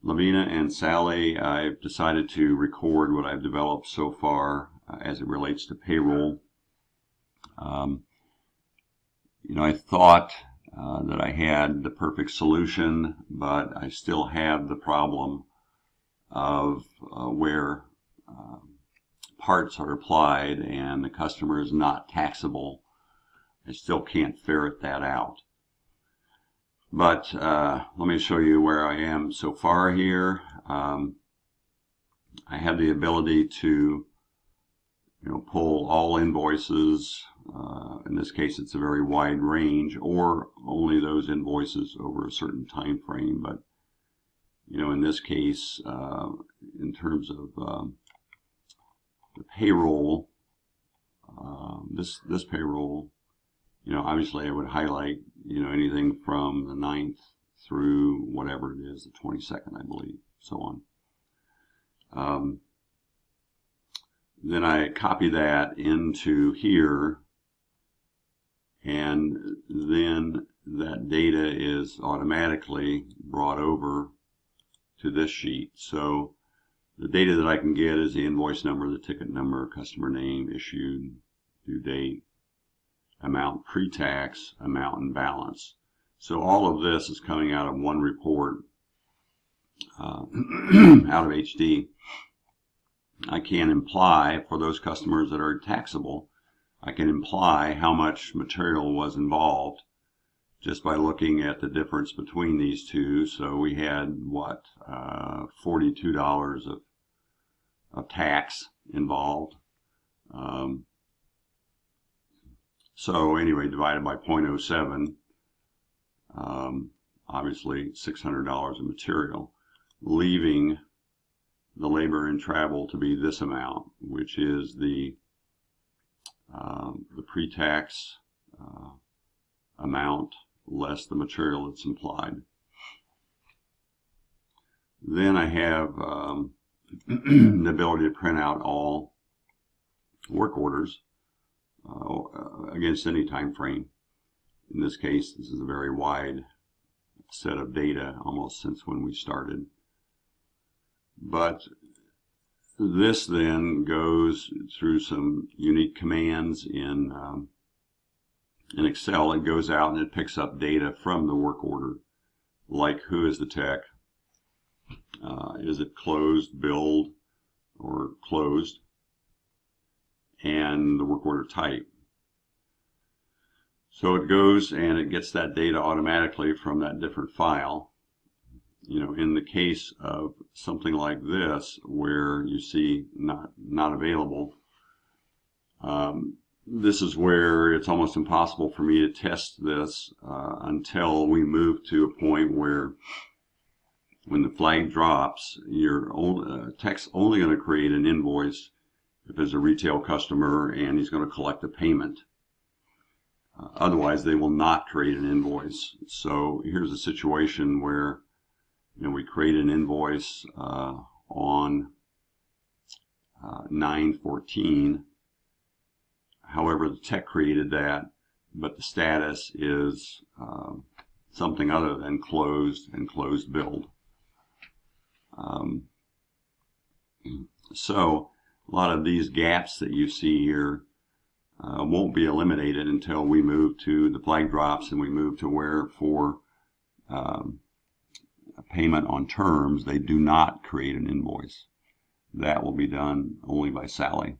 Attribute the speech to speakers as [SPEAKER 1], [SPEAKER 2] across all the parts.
[SPEAKER 1] Lavina and Sally, I've decided to record what I've developed so far as it relates to payroll. I thought that I had the perfect solution, but I still have the problem of where parts are applied and the customer is not taxable. I still can't ferret that out. But let me show you where I am so far here. I have the ability to pull all invoices. In this case, it's a very wide range, or only those invoices over a certain time frame. But in this case, in terms of the payroll, this payroll, obviously I would highlight anything from the 9th through whatever it is, the 22nd, I believe, so on. Then I copy that into here, and then that data is automatically brought over to this sheet. So the data that I can get is the invoice number, the ticket number, customer name, issued, due date, amount pre-tax, amount, and balance. So all of this is coming out of one report out of HD. I can imply, for those customers that are taxable, I can imply how much material was involved just by looking at the difference between these two. So we had, what, $42 of tax involved. So anyway, divided by 0.07, obviously $600 of material, leaving the labor and travel to be this amount, which is the pre-tax amount less the material that's implied. Then I have the ability to print out all work orders against any time frame. In this case, this is a very wide set of data, almost since when we started. But this then goes through some unique commands in Excel. It goes out and it picks up data from the work order, like who is the tech, is it closed, billed, or closed, and the work order type. So it goes and it gets that data automatically from that different file. In the case of something like this, where you see not available, this is where it's almost impossible for me to test this until we move to a point where, when the flag drops, your tech's only going to create an invoice if there's a retail customer and he's going to collect a payment. Otherwise, they will not create an invoice. So here's a situation where we create an invoice on 9/14. However, the tech created that, but the status is something other than closed and closed billed. So a lot of these gaps that you see here won't be eliminated until we move to the flag drops and we move to where for a payment on terms, they do not create an invoice. That will be done only by Sally.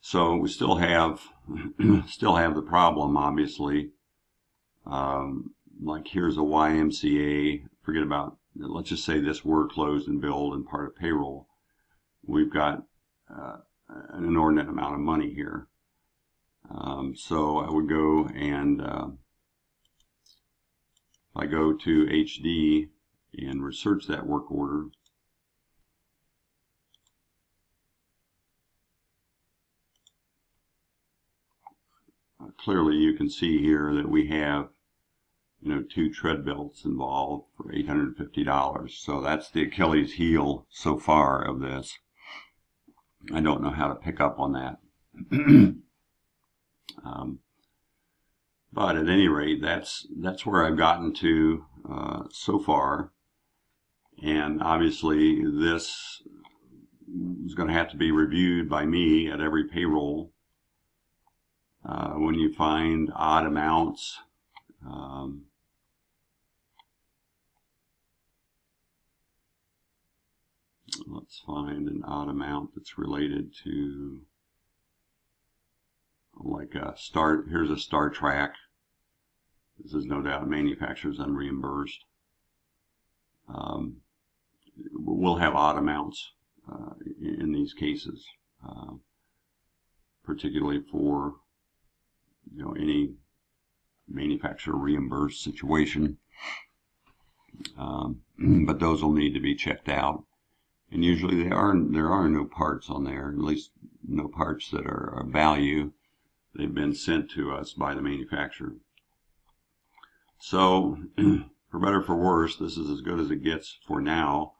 [SPEAKER 1] So we still have the problem, obviously. Like here's a YMCA. Forget about, let's just say this were closed and billed and part of payroll. We've got an inordinate amount of money here. So I would go and if I go to HD and research that work order, clearly you can see here that we have 2 tread belts involved for $850. So that's the Achilles heel so far of this. I don't know how to pick up on that. But at any rate, that's where I've gotten to so far. And obviously this is going to have to be reviewed by me at every payroll. When you find odd amounts, let's find an odd amount that's related to, like a start. Here's a Star Track. This is no doubt manufacturer's unreimbursed. We'll have odd amounts in these cases, particularly for any manufacturer reimbursed situation. But those will need to be checked out. And usually there are no parts on there, at least no parts that are of value. They've been sent to us by the manufacturer. So, for better or for worse, this is as good as it gets for now.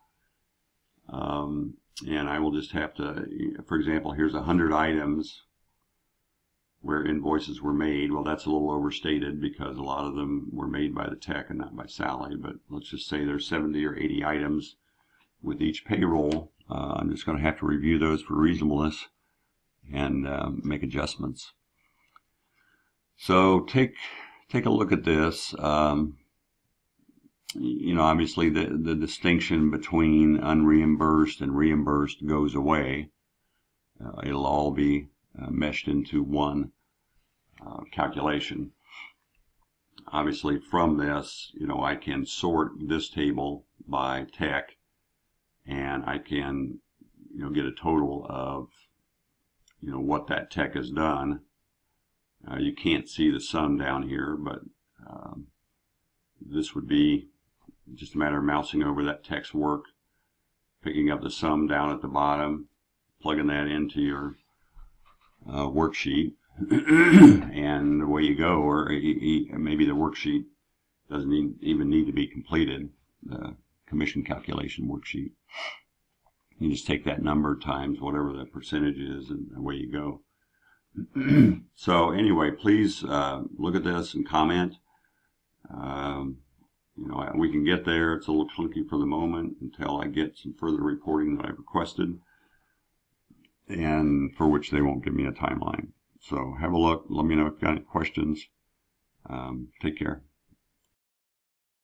[SPEAKER 1] And I will just have to, for example, here's 100 items where invoices were made. Well, that's a little overstated because a lot of them were made by the tech and not by Sally. But let's just say there's 70 or 80 items with each payroll. I'm just going to have to review those for reasonableness and make adjustments. So take a look at this. Obviously the distinction between unreimbursed and reimbursed goes away. It'll all be meshed into one calculation. Obviously from this, I can sort this table by tech, and I can get a total of what that tech has done. You can't see the sum down here, but this would be just a matter of mousing over that tech's work, picking up the sum down at the bottom, plugging that into your worksheet, and away you go. Or maybe the worksheet doesn't even need to be completed, the commission calculation worksheet. You just take that number times whatever the percentage is, and away you go. So anyway, please look at this and comment. We can get there. It's a little clunky for the moment until I get some further reporting that I've requested, and for which they won't give me a timeline. So have a look. Let me know if you've got any questions. Take care.